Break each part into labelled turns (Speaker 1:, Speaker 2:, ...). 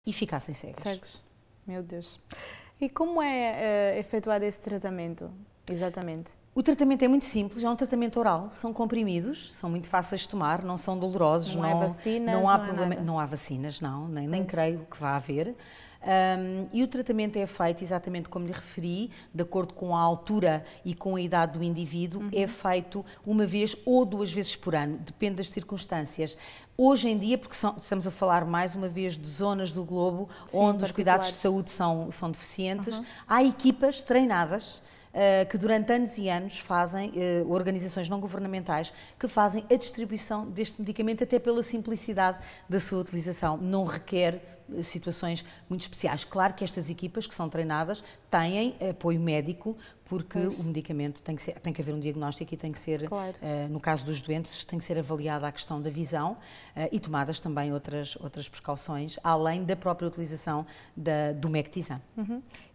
Speaker 1: e ficassem cegas.
Speaker 2: Cegos. Meu Deus. E como é efetuado esse tratamento, exatamente?
Speaker 1: O tratamento é muito simples, é um tratamento oral, são comprimidos, são muito fáceis de tomar, não são dolorosos,
Speaker 2: não há vacinas,
Speaker 1: não há
Speaker 2: não
Speaker 1: problema,
Speaker 2: nada.
Speaker 1: não há vacinas, nem creio que vá haver. E o tratamento é feito exatamente como lhe referi, de acordo com a altura e com a idade do indivíduo, é feito uma vez ou 2 vezes por ano, depende das circunstâncias. Hoje em dia, porque estamos a falar mais uma vez de zonas do globo onde os cuidados de saúde são deficientes, há equipas treinadas que durante anos e anos fazem, organizações não governamentais, que fazem a distribuição deste medicamento até pela simplicidade da sua utilização. Não requer situações muito especiais. Claro que estas equipas que são treinadas têm apoio médico, porque o medicamento tem que haver um diagnóstico e tem que ser,
Speaker 2: claro.
Speaker 1: No caso dos doentes, tem que ser avaliada a questão da visão e tomadas também outras precauções, além da própria utilização do Mectizan.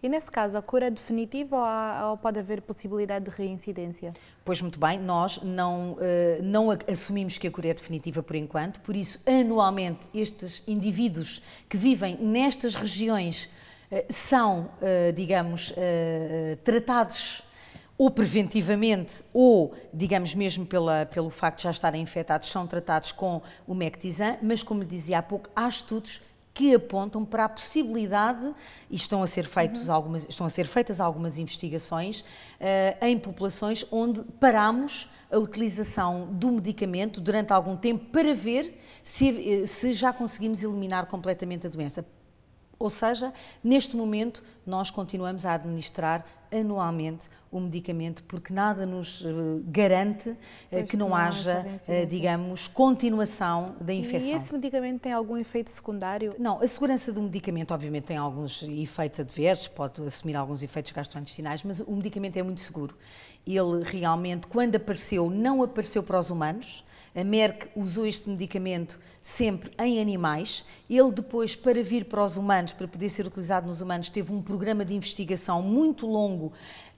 Speaker 2: E nesse caso, a cura é definitiva ou pode haver possibilidade de reincidência?
Speaker 1: Pois muito bem, nós não assumimos que a cura é definitiva por enquanto, por isso anualmente estes indivíduos que vivem nestas regiões são, digamos, tratados ou preventivamente ou, digamos, mesmo pelo facto de já estarem infectados, são tratados com o Mectizan, mas como lhe dizia há pouco, há estudos que apontam para a possibilidade, e estão a ser feitas algumas investigações em populações onde paramos a utilização do medicamento durante algum tempo para ver se já conseguimos eliminar completamente a doença. Ou seja, neste momento nós continuamos a administrar anualmente o medicamento porque nada nos garante que não haja, digamos, continuação da infecção.
Speaker 2: E esse medicamento tem algum efeito secundário?
Speaker 1: Não, a segurança do medicamento obviamente tem alguns efeitos adversos, pode assumir alguns efeitos gastrointestinais, mas o medicamento é muito seguro. Ele realmente, quando apareceu, não apareceu para os humanos. A Merck usou este medicamento sempre em animais. Ele depois, para vir para os humanos, para poder ser utilizado nos humanos, teve um programa de investigação muito longo,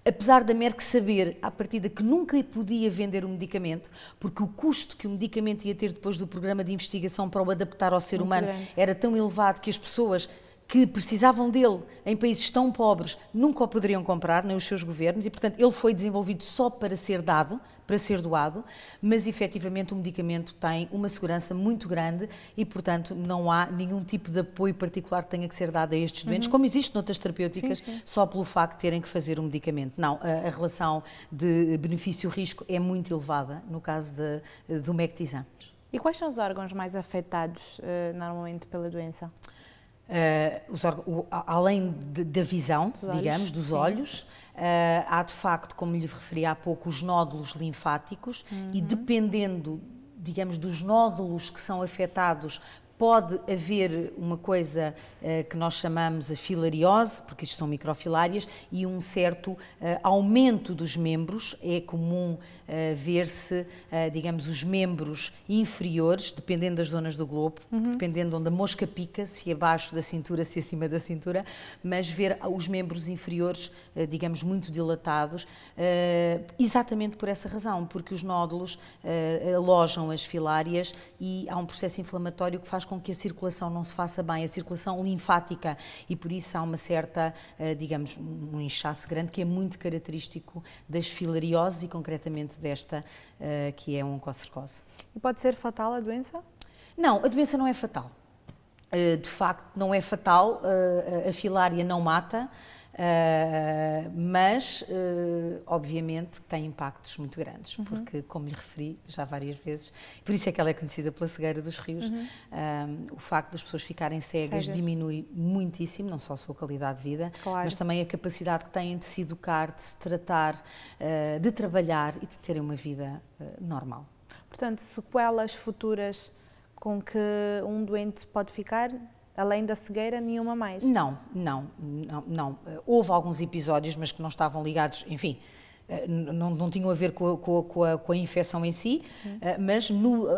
Speaker 1: apesar da Merck saber, à partida, que nunca podia vender o medicamento, porque o custo que o medicamento ia ter depois do programa de investigação para o adaptar ao ser humano era tão elevado que as pessoas que precisavam dele em países tão pobres nunca o poderiam comprar, nem os seus governos, e portanto ele foi desenvolvido só para ser dado, para ser doado, mas efetivamente o medicamento tem uma segurança muito grande e portanto não há nenhum tipo de apoio particular que tenha que ser dado a estes doentes, como existe noutras terapêuticas, só pelo facto de terem que fazer o medicamento. Não, a relação de benefício-risco é muito elevada no caso do Mectizan.
Speaker 2: E quais são os órgãos mais afetados normalmente pela doença?
Speaker 1: Além da visão, digamos, dos olhos, há de facto, como lhe referi há pouco, os nódulos linfáticos e dependendo, digamos, dos nódulos que são afetados, pode haver uma coisa que nós chamamos a filariose, porque isto são microfilárias, e um certo aumento dos membros. É comum ver-se, digamos, os membros inferiores, dependendo das zonas do globo, dependendo onde a mosca pica, se abaixo da cintura, se acima da cintura, mas ver os membros inferiores, digamos, muito dilatados, exatamente por essa razão, porque os nódulos alojam as filárias e há um processo inflamatório que faz com que a circulação não se faça bem, a circulação linfática, e por isso há uma certa, digamos, um inchaço grande que é muito característico das filarioses e concretamente desta, que é a oncocercose.
Speaker 2: E pode ser fatal a doença?
Speaker 1: Não, a doença não é fatal. De facto, não é fatal, a filária não mata, mas obviamente tem impactos muito grandes, porque, como lhe referi já várias vezes, por isso é que ela é conhecida pela cegueira dos rios, o facto das pessoas ficarem cegas diminui muitíssimo, não só a sua qualidade de vida, mas também a capacidade que têm de se educar, de se tratar, de trabalhar e de terem uma vida normal.
Speaker 2: Portanto, sequelas futuras com que um doente pode ficar, além da cegueira, nenhuma mais?
Speaker 1: Não. Houve alguns episódios, mas que não estavam ligados, enfim, não tinham a ver com a infecção em si, mas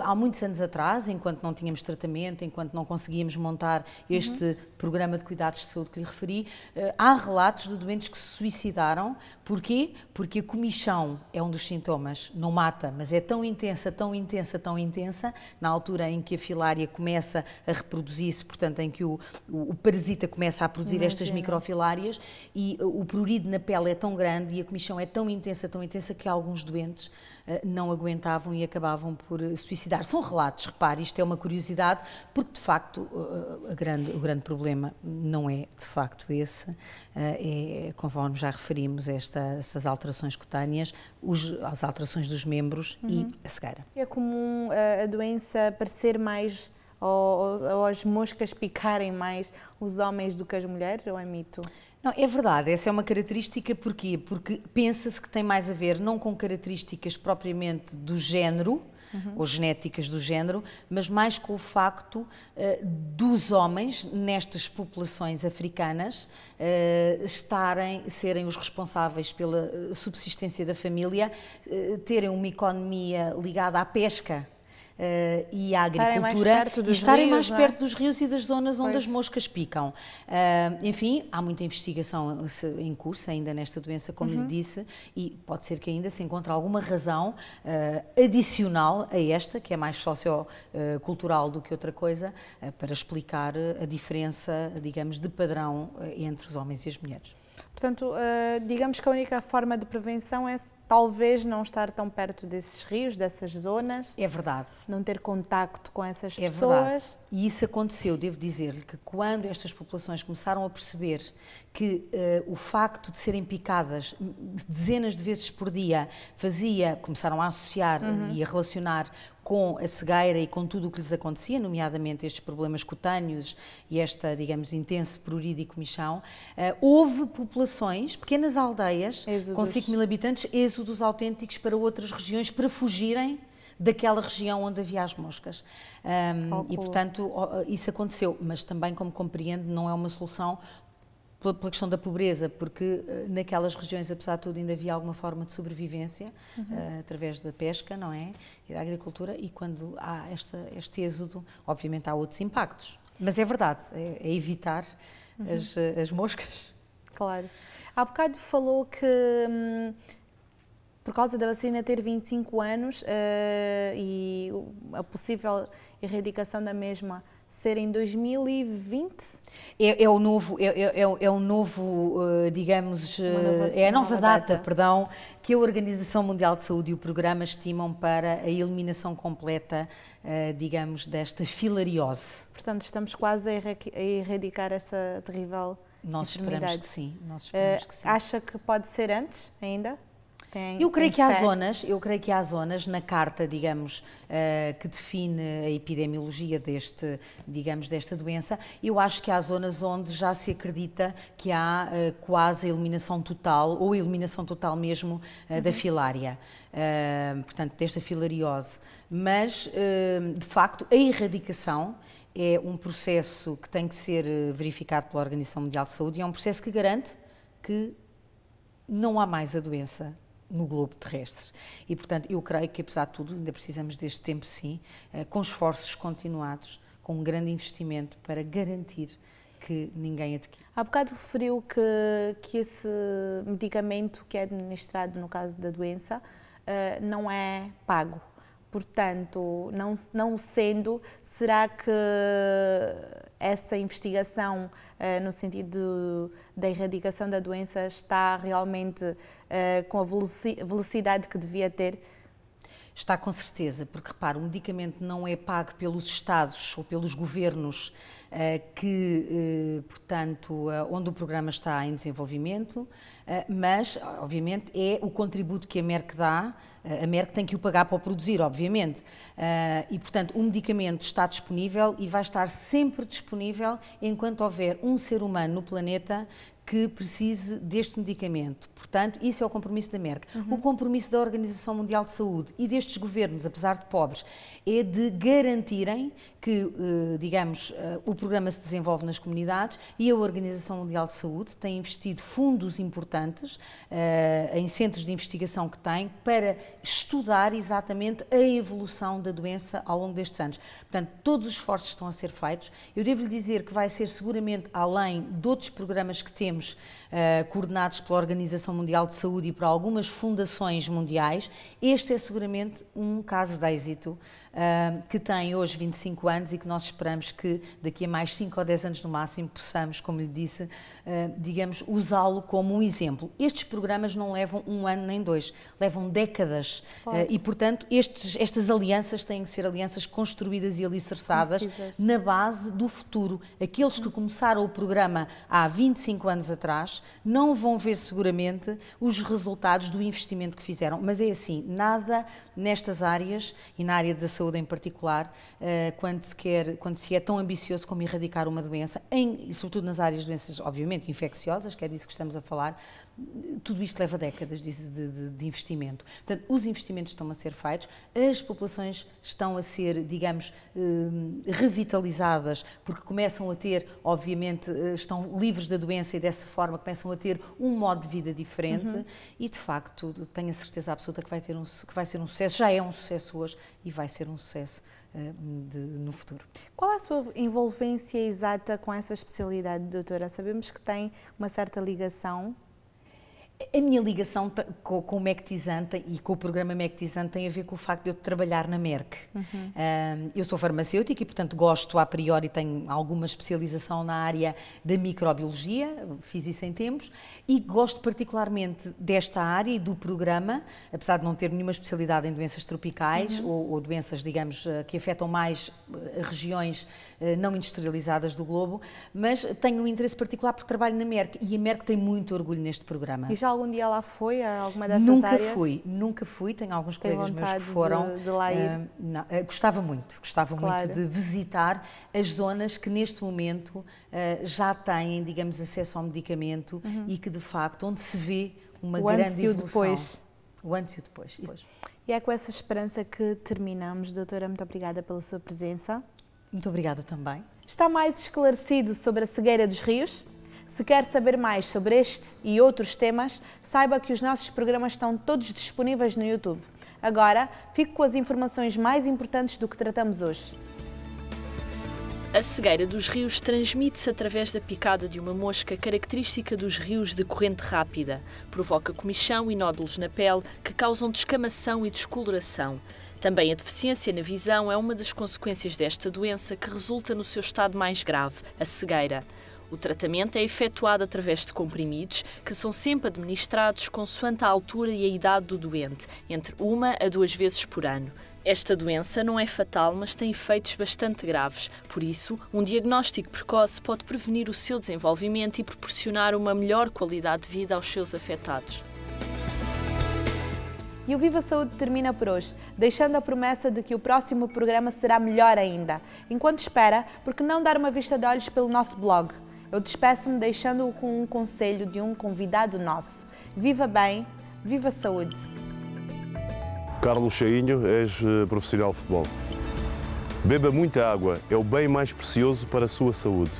Speaker 1: há muitos anos atrás, enquanto não tínhamos tratamento, enquanto não conseguíamos montar este programa de cuidados de saúde que lhe referi, há relatos de doentes que se suicidaram Porquê? Porque a comichão é um dos sintomas, não mata, mas é tão intensa, tão intensa, tão intensa, na altura em que a filária começa a reproduzir-se, portanto, em que o parasita começa a produzir estas microfilárias, e o prurido na pele é tão grande e a comichão é tão intensa, que alguns doentes não aguentavam e acabavam por suicidar. São relatos, repare, isto é uma curiosidade, porque de facto o grande problema não é de facto esse, é, conforme já referimos, estas alterações cutâneas, as alterações dos membros e a cegueira.
Speaker 2: É comum a doença parecer mais, ou as moscas picarem mais os homens do que as mulheres, ou é mito?
Speaker 1: Não, é verdade, essa é uma característica, porquê? Porque pensa-se que tem mais a ver não com características propriamente do género, ou genéticas do género, mas mais com o facto dos homens, nestas populações africanas, serem os responsáveis pela subsistência da família, terem uma economia ligada à pesca, e à agricultura, e estarem mais perto dos rios e das zonas onde as moscas picam. Enfim, há muita investigação em curso ainda nesta doença, como lhe disse, e pode ser que ainda se encontre alguma razão adicional a esta, que é mais sociocultural do que outra coisa, para explicar a diferença, digamos, de padrão entre os homens e as mulheres.
Speaker 2: Portanto, digamos que a única forma de prevenção é talvez não estar tão perto desses rios, dessas zonas.
Speaker 1: É verdade.
Speaker 2: Não ter contacto com essas pessoas.
Speaker 1: É verdade. E isso aconteceu, devo dizer-lhe, que quando estas populações começaram a perceber que o facto de serem picadas dezenas de vezes por dia começaram a associar e a relacionar com a cegueira e com tudo o que lhes acontecia, nomeadamente estes problemas cutâneos e esta, digamos, intenso prurido e comichão, houve populações, pequenas aldeias, com 5 mil habitantes, êxodos autênticos para outras regiões, para fugirem daquela região onde havia as moscas. E, portanto, isso aconteceu, mas também, como compreende, não é uma solução pela questão da pobreza, porque naquelas regiões, apesar de tudo, ainda havia alguma forma de sobrevivência, através da pesca, não é? E da agricultura, e quando há este êxodo, obviamente há outros impactos. Mas é verdade, é evitar as moscas.
Speaker 2: Claro. Há bocado falou que, por causa da vacina ter 25 anos e a possível erradicação da mesma ser em 2020?
Speaker 1: É o novo, digamos, é a nova data, perdão, que a Organização Mundial de Saúde e o programa estimam para a eliminação completa, digamos, desta filariose.
Speaker 2: Portanto, estamos quase a erradicar essa terrível
Speaker 1: Nós
Speaker 2: enfermidade.
Speaker 1: Esperamos que sim, nós esperamos que sim.
Speaker 2: Acha que pode ser antes ainda?
Speaker 1: Eu creio que há zonas na carta, digamos, que define a epidemiologia desta doença. Eu acho que há zonas onde já se acredita que há quase a eliminação total, ou a eliminação total mesmo, da filária, portanto, desta filariose. Mas, de facto, a erradicação é um processo que tem que ser verificado pela Organização Mundial de Saúde e é um processo que garante que não há mais a doença no globo terrestre. E, portanto, eu creio que, apesar de tudo, ainda precisamos deste tempo, sim, com esforços continuados, com um grande investimento para garantir que ninguém adquire.
Speaker 2: Há bocado referiu que esse medicamento que é administrado no caso da doença não é pago. Portanto, não sendo, será que essa investigação no sentido da erradicação da doença está realmente com a velocidade que devia ter?
Speaker 1: Está com certeza, porque repara, o medicamento não é pago pelos Estados ou pelos governos onde o programa está em desenvolvimento, mas, obviamente, é o contributo que a Merck dá. A Merck tem que o pagar para o produzir, obviamente, e, portanto, o medicamento está disponível e vai estar sempre disponível enquanto houver um ser humano no planeta que precise deste medicamento. Portanto, isso é o compromisso da Merck. O compromisso da Organização Mundial de Saúde e destes governos, apesar de pobres, é de garantirem que, digamos, o programa se desenvolve nas comunidades e a Organização Mundial de Saúde tem investido fundos importantes em centros de investigação que tem para estudar exatamente a evolução da doença ao longo destes anos. Portanto, todos os esforços estão a ser feitos. Eu devo-lhe dizer que vai ser seguramente além de outros programas que temos temos coordenados pela Organização Mundial de Saúde e por algumas fundações mundiais, este é seguramente um caso de êxito que tem hoje 25 anos e que nós esperamos que daqui a mais 5 ou 10 anos no máximo possamos, como lhe disse, digamos, usá-lo como um exemplo. Estes programas não levam 1 ano nem 2, levam décadas e, portanto, estas alianças têm que ser alianças construídas e alicerçadas na base do futuro. Aqueles que começaram o programa há 25 anos atrás não vão ver seguramente os resultados do investimento que fizeram, mas é assim, nada nestas áreas e na área da saúde em particular, quando se é tão ambicioso como erradicar uma doença, e sobretudo nas áreas de doenças, obviamente, infecciosas, que é disso que estamos a falar, tudo isto leva décadas de investimento. Portanto, os investimentos estão a ser feitos, as populações estão a ser, digamos, revitalizadas, porque começam a ter, obviamente, estão livres da doença e dessa forma começam a ter um modo de vida diferente e, de facto, tenho a certeza absoluta que vai ser um sucesso, já é um sucesso hoje e vai ser um sucesso no futuro.
Speaker 2: Qual é a sua envolvência exata com essa especialidade, doutora? Sabemos que tem uma certa ligação.
Speaker 1: A minha ligação com o Mectizan e com o programa Mectizan tem a ver com o facto de eu trabalhar na Merck. Eu sou farmacêutica e, portanto, gosto a priori, tenho alguma especialização na área da microbiologia, fiz isso em tempos, e gosto particularmente desta área e do programa, apesar de não ter nenhuma especialidade em doenças tropicais ou doenças, digamos, que afetam mais regiões não industrializadas do globo, mas tenho um interesse particular porque trabalho na Merck e a Merck tem muito orgulho neste programa.
Speaker 2: E já algum dia lá foi a alguma dessas áreas?
Speaker 1: Nunca fui, tenho alguns colegas meus que
Speaker 2: foram. De lá ir?
Speaker 1: Não, gostava muito de visitar as zonas que neste momento já têm, digamos, acesso ao medicamento e que de facto, onde se vê uma grande evolução. O antes e o depois.
Speaker 2: E é com essa esperança que terminamos. Doutora, muito obrigada pela sua presença.
Speaker 1: Muito obrigada também.
Speaker 2: Está mais esclarecido sobre a cegueira dos rios? Se quer saber mais sobre este e outros temas, saiba que os nossos programas estão todos disponíveis no YouTube. Agora, fique com as informações mais importantes do que tratamos hoje.
Speaker 3: A cegueira dos rios transmite-se através da picada de uma mosca característica dos rios de corrente rápida. Provoca comichão e nódulos na pele que causam descamação e descoloração. Também a deficiência na visão é uma das consequências desta doença que resulta no seu estado mais grave, a cegueira. O tratamento é efetuado através de comprimidos que são sempre administrados consoante a altura e a idade do doente, entre 1 a 2 vezes por ano. Esta doença não é fatal, mas tem efeitos bastante graves. Por isso, um diagnóstico precoce pode prevenir o seu desenvolvimento e proporcionar uma melhor qualidade de vida aos seus afetados.
Speaker 2: E o Viva Saúde termina por hoje, deixando a promessa de que o próximo programa será melhor ainda. Enquanto espera, por que não dar uma vista de olhos pelo nosso blog? Eu despeço-me deixando-o com um conselho de um convidado nosso. Viva bem, viva saúde!
Speaker 4: Carlos Chainho, ex-profissional de futebol. Beba muita água, é o bem mais precioso para a sua saúde.